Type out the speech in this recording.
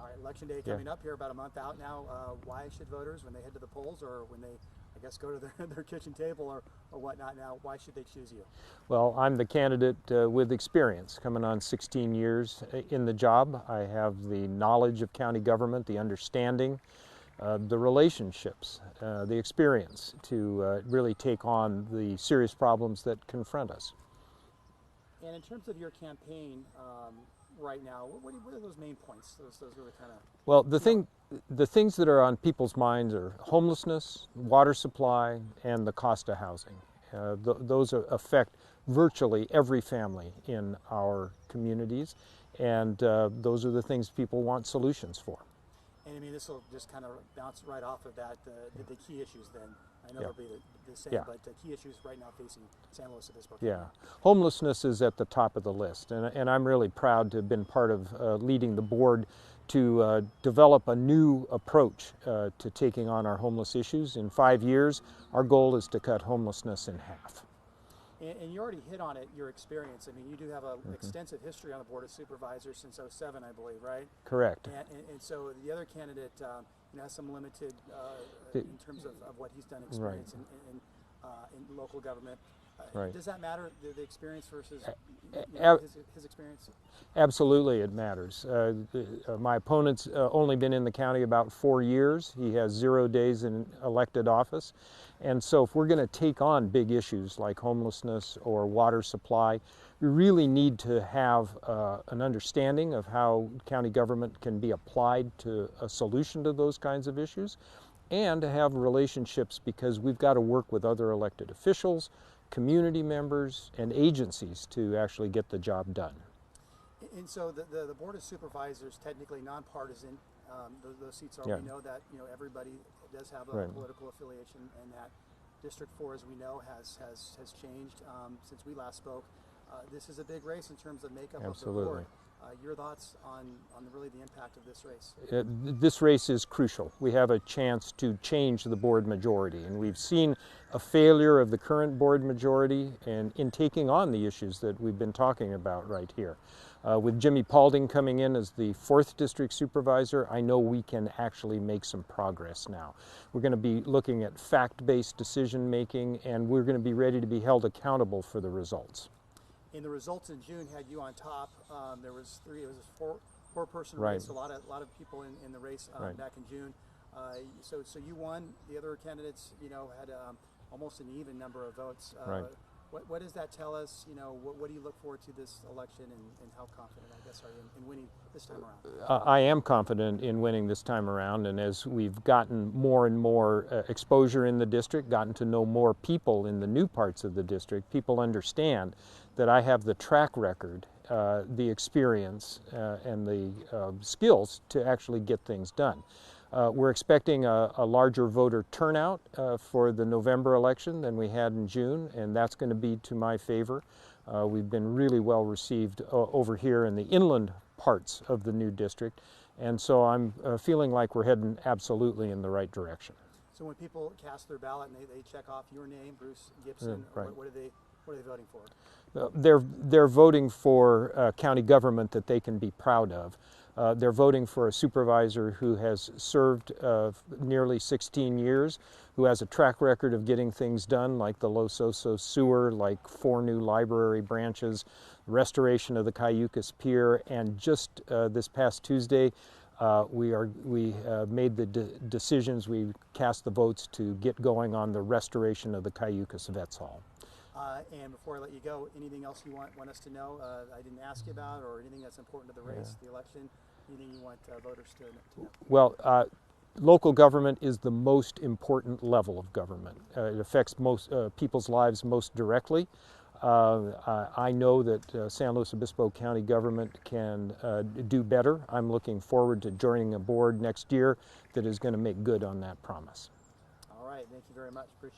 All right, Election Day coming up here, about a month out now. Why should voters, when they head to the polls or when they, I guess, go to their kitchen table or whatnot now, why should they choose you? Well, I'm the candidate with experience, coming on 16 years in the job. I have the knowledge of county government, the understanding, the relationships, the experience to really take on the serious problems that confront us. And in terms of your campaign right now, what are those main points? Those are the kind of... Well, the things that are on people's minds are homelessness, water supply, and the cost of housing. Those affect virtually every family in our communities, and those are the things people want solutions for. And I mean, this will just kind of bounce right off of that, the key issues then. I know Yeah. it'll be the same, Yeah. but the key issues right now facing San Luis Obispo. Yeah, homelessness is at the top of the list, and I'm really proud to have been part of leading the board to develop a new approach to taking on our homeless issues. In 5 years, our goal is to cut homelessness in half. And you already hit on it, your experience. I mean, you do have an extensive history on the Board of Supervisors since '07, I believe, right? Correct. And so the other candidate has some limited in terms of what he's done experience in local government. Right. Does that matter, the experience versus his experience? Absolutely, it matters. My opponent's only been in the county about 4 years. He has 0 days in elected office. And so if we're going to take on big issues like homelessness or water supply, we really need to have an understanding of how county government can be applied to a solution to those kinds of issues, and to have relationships, because we've got to work with other elected officials, community members, and agencies to actually get the job done. And so the Board of Supervisors, technically nonpartisan, those seats are, we know that everybody does have a political affiliation, and that District 4, as we know, has changed since we last spoke. This is a big race in terms of makeup of the board. Your thoughts on really the impact of this race? This race is crucial. We have a chance to change the board majority, and we've seen a failure of the current board majority in taking on the issues that we've been talking about right here. With Jimmy Paulding coming in as the 4th District Supervisor, I know we can actually make some progress now. We're going to be looking at fact-based decision making, and we're going to be ready to be held accountable for the results. And the results in June had you on top. There was it was a four-person race. A lot of people in the race back in June. So you won. The other candidates, had almost an even number of votes. What does that tell us? What do you look forward to this election, and how confident, I guess, are you in winning this time around? I am confident in winning this time around, and as we've gotten more and more exposure in the district, gotten to know more people in the new parts of the district, people understand that I have the track record, the experience, and the skills to actually get things done. We're expecting a larger voter turnout for the November election than we had in June, and that's going to be to my favor. We've been really well received over here in the inland parts of the new district, and so I'm feeling like we're heading absolutely in the right direction. So when people cast their ballot and they check off your name, Bruce Gibson, what are they voting for? They're voting for county government that they can be proud of. They're voting for a supervisor who has served nearly 16 years, who has a track record of getting things done, like the Los Osos sewer, like 4 new library branches, restoration of the Cayucas Pier, and just this past Tuesday, we made the decisions, we cast the votes to get going on the restoration of the Cayucas Vets Hall. And before I let you go, anything else you want us to know I didn't ask you about, or anything that's important to the race, the election, anything you want voters to know? Well, local government is the most important level of government. It affects most people's lives most directly. I know that San Luis Obispo County government can do better. I'm looking forward to joining a board next year that is going to make good on that promise. All right, thank you very much. Appreciate it.